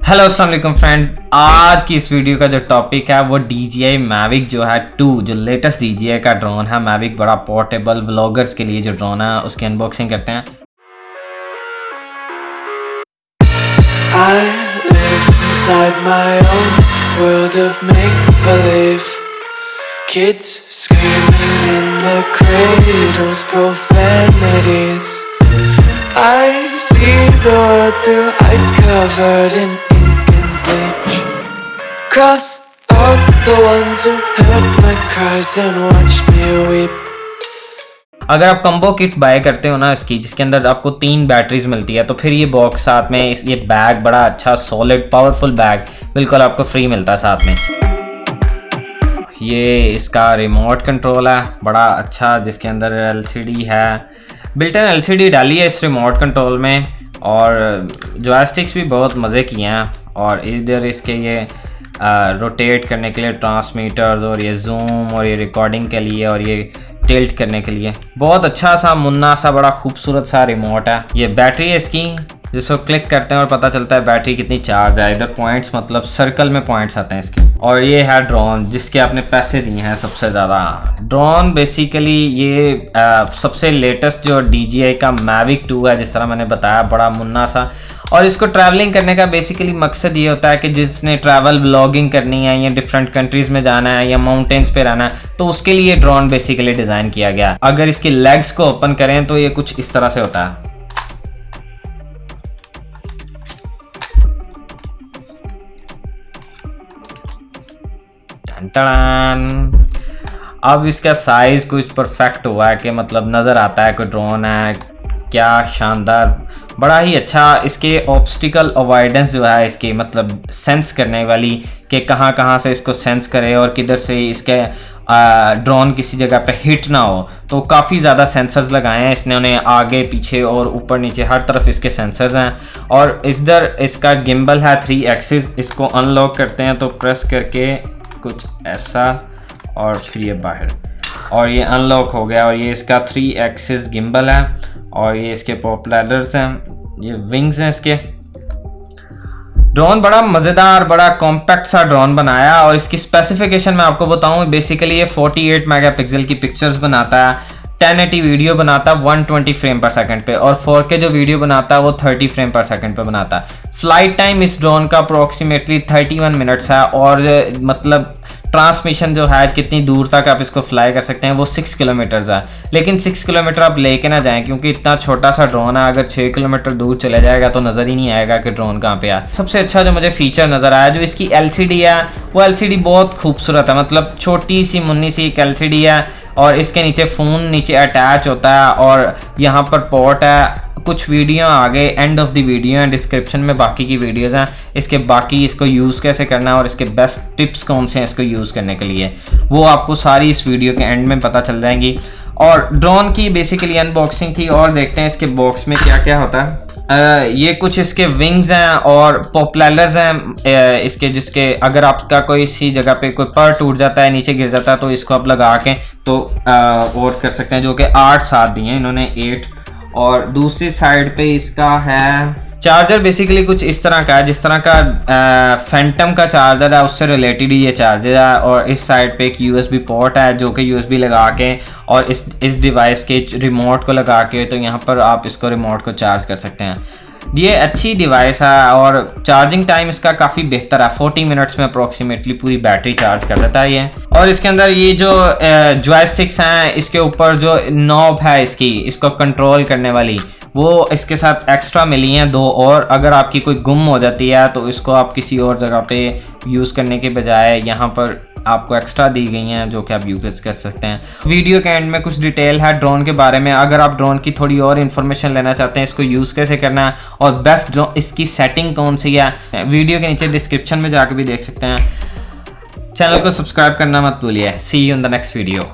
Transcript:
Hello अस्सलाम वालेकुम friend, आज की इस वीडियो का जो टॉपिक है वो DJI Mavic जो है 2 जो लेटेस्ट DJI का ड्रोन है। Mavic बड़ा पोर्टेबल व्लॉगर्स के लिए जो ड्रोन है उसकी अनबॉक्सिंग करते हैं। I live inside my own world of make-believe. Kids screaming in the cradles, profanities. I see the world through ice covered in ink and bleach. Cross out the ones who heard my cries and watched me weep. अगर आप combo kit bye करते हो ना इसकी, जिसके अंदर आपको 3 batteries मिलती है, तो फिर ये बॉक्स साथ में ये बैग बड़ा अच्छा सॉलिड पावरफुल बैग बिल्कुल आपको फ्री मिलता है साथ में। ये इसका रिमोट कंट्रोल है बड़ा अच्छा, जिसके अंदर LCD है, बिल्ट इन LCD डाली है इस रिमोट कंट्रोल में, और जॉयस्टिक्स भी बहुत मज़े किए हैं। और इधर इसके ये रोटेट करने के लिए ट्रांसमीटर्स, और ये जूम, और ये रिकॉर्डिंग के लिए, और ये टिल्ट करने के लिए बहुत अच्छा सा मुन्ना सा बड़ा खूबसूरत सा रिमोट है। ये बैटरी है इसकी, जिसको क्लिक करते हैं और पता चलता है बैटरी कितनी चार्ज है। इधर पॉइंट्स मतलब सर्कल में पॉइंट्स आते हैं इसके। और ये है ड्रोन जिसके आपने पैसे दिए हैं सबसे ज़्यादा। ड्रोन बेसिकली ये सबसे लेटेस्ट जो DJI का Mavic 2 है, जिस तरह मैंने बताया, बड़ा मुन्ना सा। और इसको ट्रैवलिंग करने का बेसिकली मकसद ये होता है कि जिसने ट्रैवल ब्लॉगिंग करनी है या डिफरेंट कंट्रीज़ में जाना है या माउंटेन्स पे रहना है, तो उसके लिए ड्रोन बेसिकली डिज़ाइन किया गया। अगर इसकी लेग्स को ओपन करें तो ये कुछ इस तरह से होता है। अब इसका साइज कुछ परफेक्ट हुआ है कि मतलब नज़र आता है कोई ड्रोन है। क्या शानदार, बड़ा ही अच्छा। इसके ऑब्स्टिकल अवॉइडेंस जो है इसकी मतलब सेंस करने वाली, कि कहाँ कहाँ से इसको सेंस करे और किधर से इसके ड्रोन किसी जगह पे हिट ना हो, तो काफ़ी ज़्यादा सेंसर्स लगाए हैं इसने। उन्हें आगे पीछे और ऊपर नीचे हर तरफ इसके सेंसर्स हैं। और इधर इसका गिम्बल है 3 एक्सिस। इसको अनलॉक करते हैं तो प्रेस करके कुछ ऐसा, और फिर ये बाहर, और ये अनलॉक हो गया। और ये इसका 3 एक्सिस गिम्बल है, और ये इसके प्रोपेलर्स हैं, ये विंग्स हैं इसके। ड्रोन बड़ा मज़ेदार, बड़ा कॉम्पैक्ट सा ड्रोन बनाया। और इसकी स्पेसिफिकेशन मैं आपको बताऊं, बेसिकली ये 48 मेगापिक्सल की पिक्चर्स बनाता है, 1080 वीडियो बनाता है 120 फ्रेम पर सेकंड पे, और 4K जो वीडियो बनाता है वो 30 फ्रेम पर सेकंड पे बनाता है। फ्लाइट टाइम इस ड्रोन का अप्रोक्सीमेटली 31 मिनट्स है। और मतलब ट्रांसमिशन जो है, कितनी दूर तक आप इसको फ्लाई कर सकते हैं, वो 6 किलोमीटर्स है। लेकिन 6 किलोमीटर आप लेके ना जाएं, क्योंकि इतना छोटा सा ड्रोन है। अगर 6 किलोमीटर दूर चले जाएगा तो नज़र ही नहीं आएगा कि ड्रोन कहाँ पे है। सबसे अच्छा जो मुझे फीचर नज़र आया, जो इसकी LCD है, वो LCD बहुत खूबसूरत है। मतलब छोटी सी मुन्नी सी एक LCD है, और इसके नीचे फ़ोन नीचे अटैच होता है, और यहाँ पर पोर्ट है। कुछ वीडियो आगे एंड ऑफ द वीडियो हैं, डिस्क्रिप्शन में बाकी की वीडियोस हैं। इसके बाकी इसको यूज़ कैसे करना है और इसके बेस्ट टिप्स कौन से हैं इसको यूज़ करने के लिए, वो आपको सारी इस वीडियो के एंड में पता चल जाएंगी। और ड्रोन की बेसिकली अनबॉक्सिंग थी। और देखते हैं इसके बॉक्स में क्या क्या होता है। ये कुछ इसके विंग्स हैं और पॉपुलर्स हैं इसके, जिसके अगर आपका कोई इसी जगह पे कोई पर टूट जाता है, नीचे गिर जाता है, तो इसको आप लगा के तो और कर सकते हैं। जो कि 8 साथ दिए हैं इन्होंने, 8। और दूसरी साइड पे इसका है चार्जर, बेसिकली कुछ इस तरह का है, जिस तरह का फैंटम का चार्जर है उससे रिलेटेड ही ये चार्जर है। और इस साइड पे एक USB पोर्ट है, जो कि USB लगा के और इस डिवाइस के रिमोट को लगा के, तो यहाँ पर आप इसको रिमोट को चार्ज कर सकते हैं। ये अच्छी डिवाइस है, और चार्जिंग टाइम इसका काफ़ी बेहतर है। 40 मिनट्स में अप्रोक्सीमेटली पूरी बैटरी चार्ज कर देता है ये। और इसके अंदर ये जो जॉयस्टिक्स हैं, इसके ऊपर जो नॉब है इसकी, इसको कंट्रोल करने वाली, वो इसके साथ एक्स्ट्रा मिली हैं 2 और। अगर आपकी कोई गुम हो जाती है तो इसको आप किसी और जगह पे यूज़ करने के बजाय यहाँ पर आपको एक्स्ट्रा दी गई हैं, जो कि आप यूज कर सकते हैं। वीडियो के एंड में कुछ डिटेल है ड्रोन के बारे में। अगर आप ड्रोन की थोड़ी और इन्फॉर्मेशन लेना चाहते हैं, इसको यूज़ कैसे करना है और बेस्ट ड्रोन इसकी सेटिंग कौन सी है, वीडियो के नीचे डिस्क्रिप्शन में जाकर भी देख सकते हैं। चैनल को सब्सक्राइब करना मत भूलिए। See you in the next video.